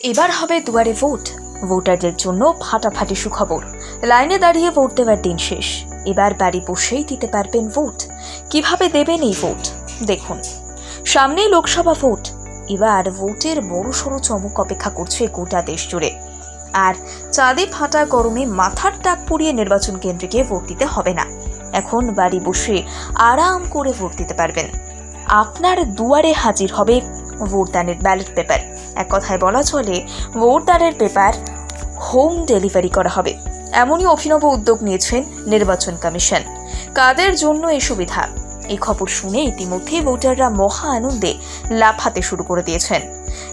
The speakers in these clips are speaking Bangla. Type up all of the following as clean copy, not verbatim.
এবার হবে দুয়ারে ভোট। ভোটারদের জন্য ফাটাফাটি সুখবর। লাইনে দাঁড়িয়ে ভোট দেওয়ার দিন শেষ। এবার বাড়ি বসেই দিতে পারবেন ভোট। কিভাবে দেবেন এই ভোট দেখুন। সামনেই লোকসভা ভোট। এবার ভোটের বড়সড় চমক অপেক্ষা করছে গোটা দেশ জুড়ে। আর চাঁদে ফাটা গরমে মাথার টাক পুড়িয়ে নির্বাচন কেন্দ্রে গিয়ে ভোট দিতে হবে না। এখন বাড়ি বসে আরাম করে ভোট দিতে পারবেন। আপনার দুয়ারে হাজির হবে ভোটদানের ব্যালট পেপার। এক কথায় বলা চলে, ভোটদানের পেপার হোম ডেলিভারি করা হবে। এমনই অভিনব উদ্যোগ নিয়েছেন নির্বাচন কমিশন। কাদের জন্য এই সুবিধা? এই খবর শুনে ইতিমধ্যেই ভোটাররা মহা আনন্দে লাফাতে শুরু করে দিয়েছেন।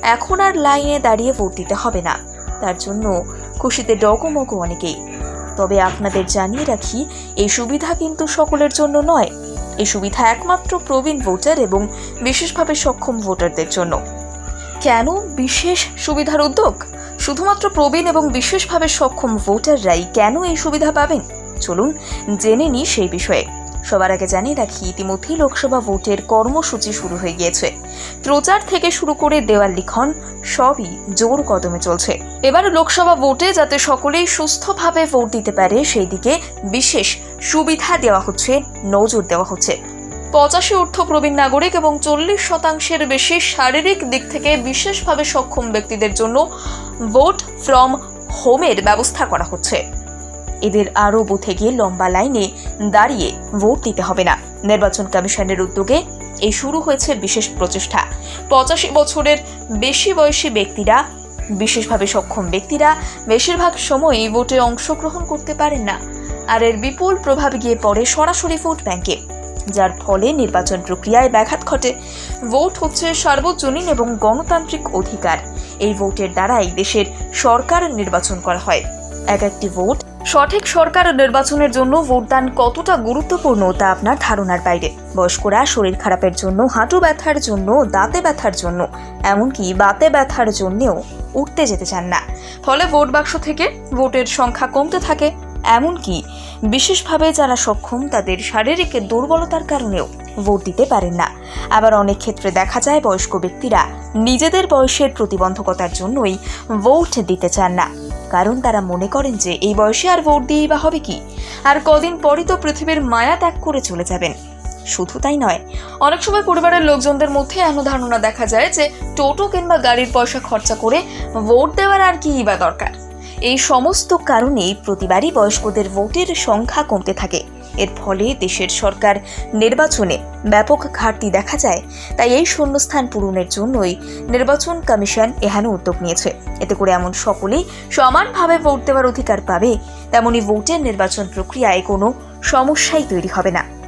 এখন আর লাইনে দাঁড়িয়ে ভোট দিতে হবে না। তার জন্য খুশিতে ডগমগ অনেকেই। তবে আপনাদের জানিয়ে রাখি, এই সুবিধা কিন্তু সকলের জন্য নয়। এই সুবিধা একমাত্র প্রবীণ ভোটার এবং বিশেষভাবে সক্ষম ভোটারদের জন্য। কেন বিশেষ সুবিধার উদ্যোগ? শুধুমাত্র প্রবীণ এবং বিশেষভাবে সক্ষম ভোটাররাই কেন এই সুবিধা পাবেন? চলুন জেনে নিই সেই বিষয়ে। সবার আগে জানিয়ে রাখি, ইতিমধ্যেই লোকসভা ভোটের কর্মসূচি শুরু হয়ে গিয়েছে। প্রচার থেকে শুরু করে দেওয়াল লিখন সবই জোর কদমে চলছে। এবার লোকসভা ভোটে যাতে সকলেই সুস্থভাবে ভোট দিতে পারে সেই দিকে বিশেষ সুবিধা দেওয়া হচ্ছে, নজর দেওয়া হচ্ছে। 85 ঊর্ধ্ব প্রবীণ নাগরিক এবং 40% বেশি শারীরিক দিক থেকে বিশেষভাবে সক্ষম ব্যক্তিদের জন্য ভোট ফ্রম হোমের ব্যবস্থা করা হচ্ছে। এদের আরও বুথে গিয়ে লম্বা লাইনে দাঁড়িয়ে ভোট দিতে হবে না। নির্বাচন কমিশনের উদ্যোগে এই শুরু হয়েছে বিশেষ প্রচেষ্টা। 85 বছরের বেশি বয়সী ব্যক্তিরা, বিশেষভাবে সক্ষম ব্যক্তিরা বেশিরভাগ সময়ই ভোটে অংশগ্রহণ করতে পারেন না। আর এর বিপুল প্রভাব গিয়ে পড়ে সরাসরি ভোট ব্যাংকে, যার ফলে নির্বাচন প্রক্রিয়ায় ব্যাঘাত ঘটে। ভোট হচ্ছে সার্বজনীন এবং গণতান্ত্রিক অধিকার। এই ভোটের দ্বারাই দেশের সরকার নির্বাচন করা হয়। একটি ভোট। সঠিক সরকার নির্বাচনের জন্য ভোটদান কতটা গুরুত্বপূর্ণ তা আপনার ধারণার বাইরে। বয়স্করা শরীর খারাপের জন্য, হাঁটু ব্যথার জন্য, দাঁতে ব্যথার জন্য, এমনকি বাতে ব্যথার জন্যও উঠতে যেতে চান না। ফলে ভোট বাক্স থেকে ভোটের সংখ্যা কমতে থাকে। এমনকি বিশেষভাবে যারা সক্ষম তাদের শারীরিক দুর্বলতার কারণেও ভোট দিতে পারেন না। আবার অনেক ক্ষেত্রে দেখা যায় বয়স্ক ব্যক্তিরা নিজেদের বয়সের প্রতিবন্ধকতার জন্যই ভোট দিতে চান না। কারণ তারা মনে করেন যে এই বয়সে আর ভোট দিয়েই বা হবে কি, আর কদিন পরই তো পৃথিবীর মায়া ত্যাগ করে চলে যাবেন। শুধু তাই নয়, অনেক সময় পরিবারের লোকজনদের মধ্যে এমন ধারণা দেখা যায় যে টোটো কিংবা গাড়ির পয়সা খরচা করে ভোট দেওয়ার আর কি বা দরকার। এই সমস্ত কারণেই প্রতিবারই বয়স্কদের ভোটের সংখ্যা কমতে থাকে। এর ফলে দেশের সরকার নির্বাচনে ব্যাপক ঘাটতি দেখা যায়। তাই এই শূন্যস্থান পূরণের জন্যই নির্বাচন কমিশন এহেন উদ্যোগ নিয়েছে। এতে করে এমন সকলেই সমানভাবে ভোট দেওয়ার অধিকার পাবে, তেমনি ভোটের নির্বাচন প্রক্রিয়ায় কোনো সমস্যাই তৈরি হবে না।